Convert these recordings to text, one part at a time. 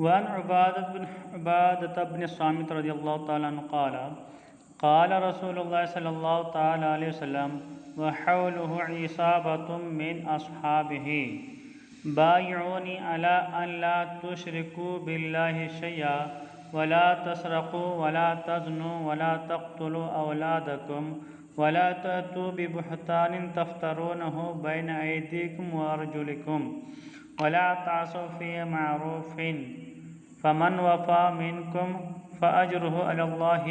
وعن عبادة بن الصامت رضی اللہ تعالیٰ عنہ قال قال رسول اللہ صلی اللہ تعالیٰ علیہ وسلم وحوله عصابة من أصحابه بايعوني على أن لا تشركوا بالله شيئا ولا تسرقوا ولا تزنوا ولا تقتلوا أولادكم ولا تأتوا ببهتان تفترونه بين أيديكم وأرجلكم ولا تعصوا في معروف فمن وفى منكم فأجره على الله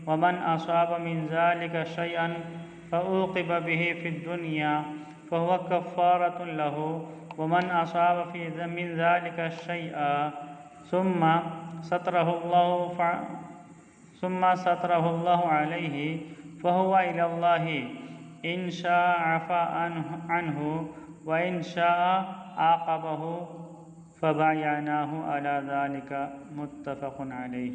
ومن أصاب من ذلك شيئا فأوقب به في الدنيا فهو كفارة له ومن أصاب من ذلك شيئا ثم ستره الله عليه فهو إلى الله إن شاء عفا عنه وإن شاء عاقبه فبايعناه على ذلك متفق علیہ۔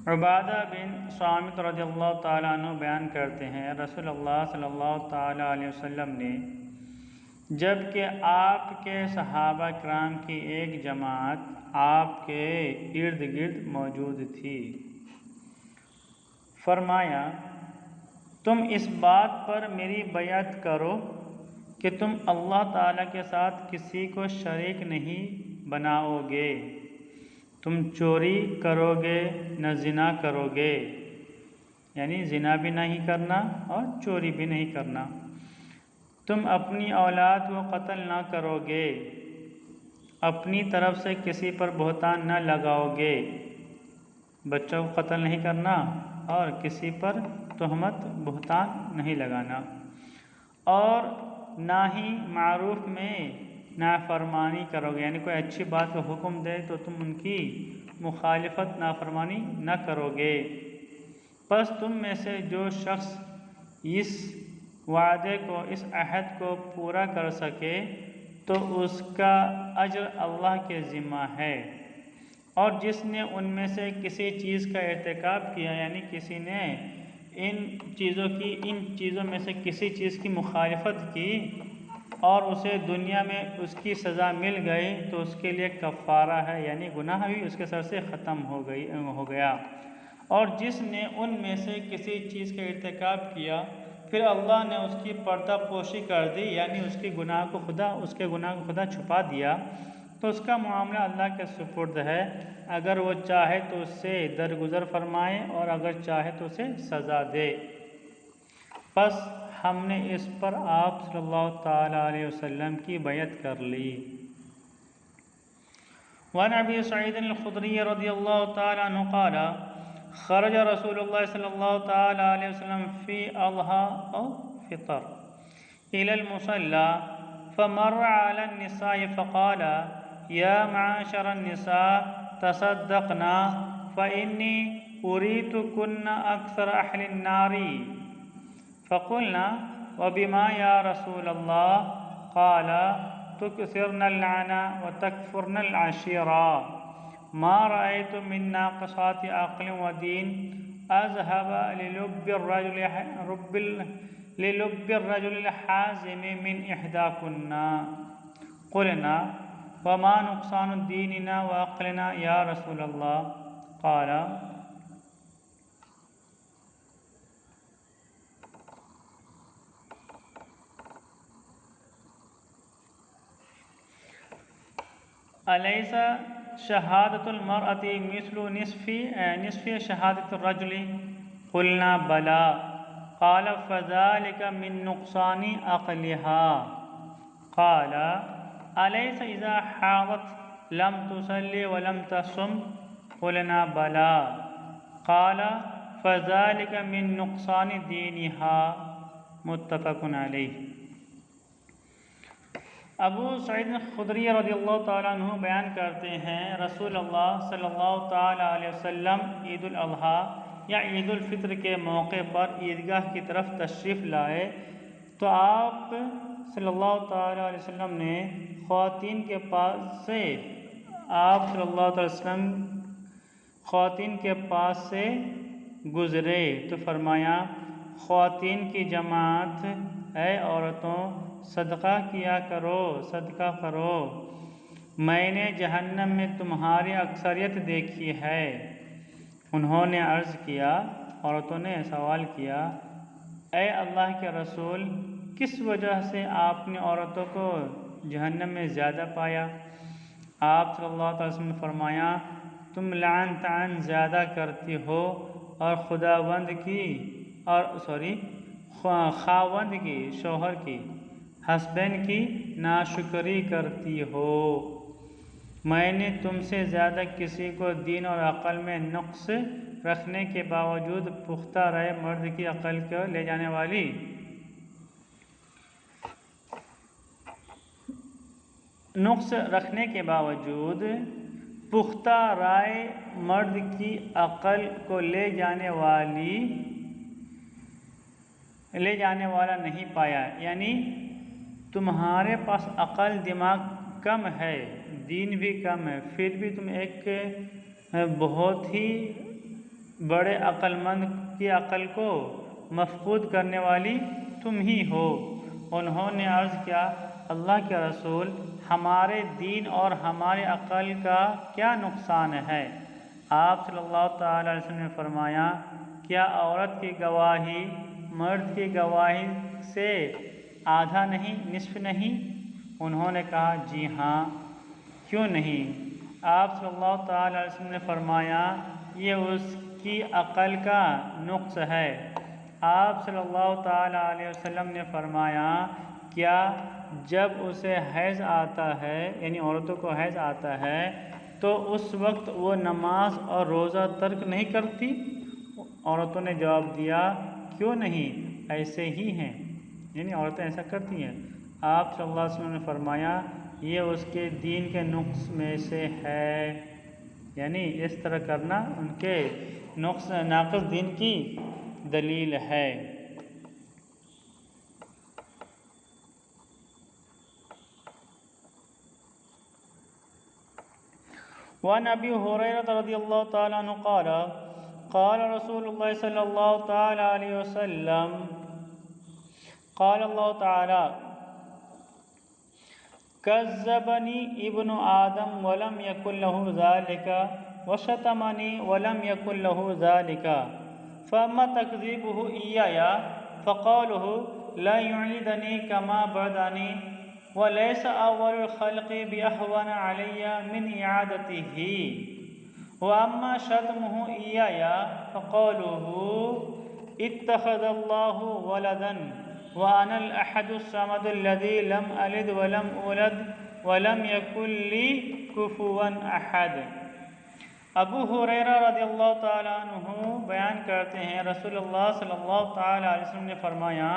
عبادہ بن صامت رضی اللہ تعالیٰ عنہ بیان کرتے ہیں رسول اللہ صلی اللہ تعالیٰ علیہ وسلم نے جب کہ آپ کے صحابہ کرام کی ایک جماعت آپ کے ارد گرد موجود تھی، فرمایا تم اس بات پر میری بیعت کرو کہ تم اللہ تعالیٰ کے ساتھ کسی کو شریک نہیں بناؤ گے، تم چوری کرو گے نہ زنا کرو گے، یعنی زنا بھی نہیں کرنا اور چوری بھی نہیں کرنا، تم اپنی اولاد کو قتل نہ کرو گے، اپنی طرف سے کسی پر بہتان نہ لگاؤ گے، بچوں کو قتل نہیں کرنا اور کسی پر تہمت بہتان نہیں لگانا، اور نہ ہی معروف میں نافرمانی کرو گے، یعنی کوئی اچھی بات کا حکم دے تو تم ان کی مخالفت نافرمانی نہ کرو گے۔ پس تم میں سے جو شخص اس وعدے کو، اس عہد کو پورا کر سکے تو اس کا اجر اللہ کے ذمہ ہے، اور جس نے ان میں سے کسی چیز کا ارتکاب کیا، یعنی کسی نے ان چیزوں میں سے کسی چیز کی مخالفت کی اور اسے دنیا میں اس کی سزا مل گئی تو اس کے لیے کفارہ ہے، یعنی گناہ بھی اس کے سر سے ختم ہو گیا، اور جس نے ان میں سے کسی چیز کا ارتکاب کیا پھر اللہ نے اس کی پردہ پوشی کر دی، یعنی اس کے گناہ کو خدا چھپا دیا، تو اس کا معاملہ اللہ کے سپرد ہے، اگر وہ چاہے تو اس سے درگزر فرمائے اور اگر چاہے تو اسے سزا دے۔ پس ہم نے اس پر آپ صلی اللہ تعالیٰ علیہ وسلم کی بیعت کر لی۔ وعن ابی سعید الخدری رضی اللہ تعالیٰ عنہ قال خرج رسول اللہ صلی اللہ تعالیٰ علیہ وسلم فی اضحیٰ او فطر الى المصلی فمر علی النساء فقال یا معاشر النساء تصدقنا فإنی أریتکن اکثر اہل النار فقلنا وبما یا رسول اللہ قال تکثرن اللعن وتکفرن العشیرہ ما رأيت من ناقصات عقل ودين أذهب للب الرجل الحازم من إحداكن قلنا وما نقصان ديننا وعقلنا يا رسول الله قال أليس شہادت المرأة مثل نصف شہادت الرجل قلنا بلا قال فذلك من نقصان عقلها قال أليس إذا حاضت لم تصلي ولم تصم قلنا بلا قال فذلك من نقصان دينها متفق علیہ۔ ابو سعید خدری رضی اللہ تعالیٰ عنہ بیان کرتے ہیں رسول اللہ صلی اللہ تعالیٰ علیہ وسلم عید الاضحیٰ یا عید الفطر کے موقع پر عیدگاہ کی طرف تشریف لائے تو آپ صلی اللہ تعالیٰ علیہ وسلم نے خواتین کے پاس سے گزرے تو فرمایا خواتین کی جماعت، اے عورتوں صدقہ کیا کرو، صدقہ کرو، میں نے جہنم میں تمہاری اکثریت دیکھی ہے۔ انہوں نے عرض کیا، عورتوں نے سوال کیا، اے اللہ کے رسول، کس وجہ سے آپ نے عورتوں کو جہنم میں زیادہ پایا؟ آپ صلی اللہ علیہ وسلم نے فرمایا، تم لعن طعن زیادہ کرتی ہو اور خاوند کی شوہر کی ہسبینڈ کی ناشکری کرتی ہو۔ میں نے تم سے زیادہ کسی کو دین اور عقل میں نقص رکھنے کے باوجود پختہ رائے مرد کی عقل کو لے جانے والی نقص رکھنے کے باوجود پختہ رائے مرد کی عقل کو لے جانے والا نہیں پایا۔ یعنی تمہارے پاس عقل دماغ کم ہے، دین بھی کم ہے، پھر بھی تم ایک بہت ہی بڑے عقل مند کی عقل کو مفقود کرنے والی تم ہی ہو۔ انہوں نے عرض کیا، اللہ کے رسول، ہمارے دین اور ہماری عقل کا کیا نقصان ہے؟ آپ صلی اللہ تعالی علیہ وسلم نے فرمایا، کیا عورت کی گواہی مرد کی گواہی سے آدھا نہیں، نصف نہیں؟ انہوں نے کہا، جی ہاں، کیوں نہیں؟ آپ صلی اللہ تعالی علیہ وسلم نے فرمایا، یہ اس کی عقل کا نقص ہے۔ آپ صلی اللہ تعالی علیہ وسلم نے فرمایا، کیا جب اسے حیض آتا ہے، یعنی عورتوں کو حیض آتا ہے، تو اس وقت وہ نماز اور روزہ ترک نہیں کرتی؟ عورتوں نے جواب دیا، کیوں نہیں، ایسے ہی ہیں، یعنی عورتیں ایسا کرتی ہیں۔ آپ صلی اللہ علیہ وسلم نے فرمایا، یہ اس کے دین کے نقص میں سے ہے، یعنی اس طرح کرنا ان کے ناقص دین کی دلیل ہے۔ وعن ابی ہریرہ رضی اللہ تعالی عنہ قال قال رسول اللہ صلی اللہ تعالی علیہ وسلم قال اللہ تعالی کذبنی ابن آدم ولم یکن له ذلك وشتمنی ولم یکن له ذلك فاما تکذیبہ ایایا فقوله لا یعیدنی کما بعدنی ولیس اول الخلق بأہون علی من اعادته واما شتمہ ایایا فقوله اتخذ اللہ ولدا وأنا الأحد الصمد الذي لم ألد ولم أولد ولم يكن لي كفوا أحد۔ ابو ہریرہ رضی اللہ تعالیٰ عنہ بیان کرتے ہیں، رسول اللہ صلی اللہ تعالیٰ علیہ وسلم نے فرمایا،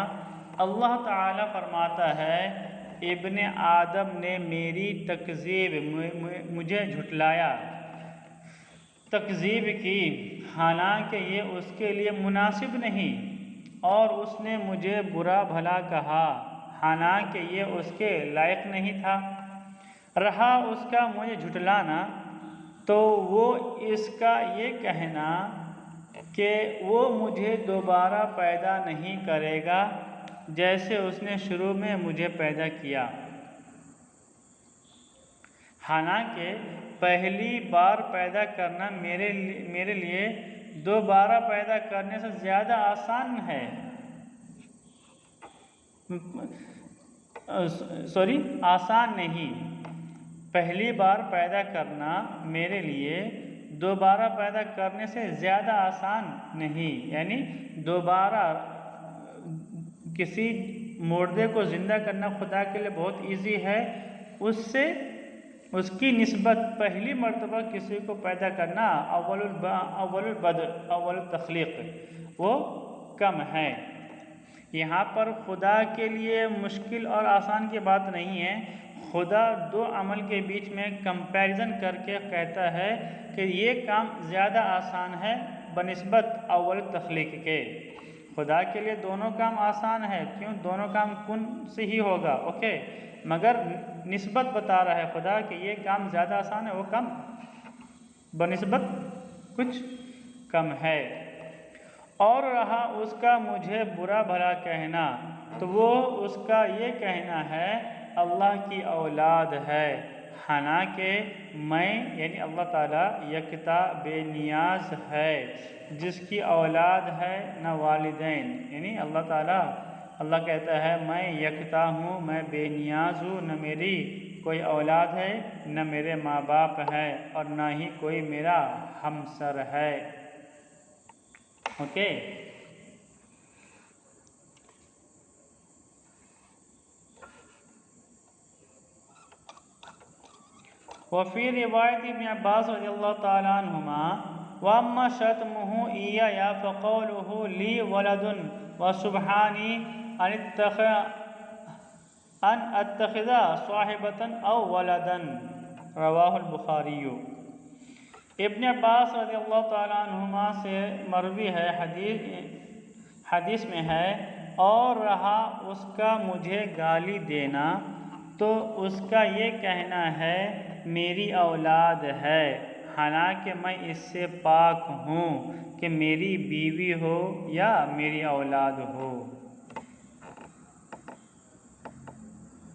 اللہ تعالیٰ فرماتا ہے، ابن آدم نے میری تکذیب، مجھے جھٹلایا، تکذیب کی، حالانکہ یہ اس کے لیے مناسب نہیں، اور اس نے مجھے برا بھلا کہا، حالانکہ یہ اس کے لائق نہیں تھا۔ رہا اس کا مجھے جھٹلانا، تو وہ اس کا یہ کہنا کہ وہ مجھے دوبارہ پیدا نہیں کرے گا جیسے اس نے شروع میں مجھے پیدا کیا، حالانکہ پہلی بار پیدا کرنا میرے لیے دوبارہ پیدا کرنے سے زیادہ آسان ہے، آسان نہیں، پہلی بار پیدا کرنا میرے لیے دوبارہ پیدا کرنے سے زیادہ آسان نہیں، یعنی دوبارہ کسی مردے کو زندہ کرنا خدا کے لیے بہت ایزی ہے، اس کی نسبت پہلی مرتبہ کسی کو پیدا کرنا اول التخلیق وہ کم ہے۔ یہاں پر خدا کے لیے مشکل اور آسان کی بات نہیں ہے، خدا دو عمل کے بیچ میں کمپیریزن کر کے کہتا ہے کہ یہ کام زیادہ آسان ہے بنسبت اول تخلیق کے۔ خدا کے لیے دونوں کام آسان ہے، کیوں؟ دونوں کام کن سے ہی ہوگا، اوکے، مگر نسبت بتا رہا ہے خدا کہ یہ کام زیادہ آسان ہے، وہ کام بنسبت کچھ کم ہے۔ اور رہا اس کا مجھے برا بھلا کہنا، تو وہ اس کا یہ کہنا ہے اللہ کی اولاد ہے، حالانکہ میں یعنی اللہ تعالیٰ یکتا بے نیاز ہے، جس کی اولاد ہے نہ والدین، یعنی اللہ کہتا ہے میں یکتا ہوں، میں بے نیاز ہوں، نہ میری کوئی اولاد ہے، نہ میرے ماں باپ ہے، اور نہ ہی کوئی میرا ہمسر ہے۔ اوکے، وفی روایت ابن عباس رضی اللہ تعالیٰ عنہما وَأَمَّا شَتْمُهُ إِيَّايَ فَقَوْلُهُ لِي وَلَدٌ وَسُبْحَانِي أَنْ أَتَّخِذَ صَاحِبَةً أَوْ وَلَدًا، رواہ البخاری۔ ابن عباس رضی اللہ تعالیٰ عنہما سے مروی ہے، حدیث میں ہے، اور رہا اس کا مجھے گالی دینا تو اس کا یہ کہنا ہے میری اولاد ہے، حالانکہ میں اس سے پاک ہوں کہ میری بیوی ہو یا میری اولاد ہو۔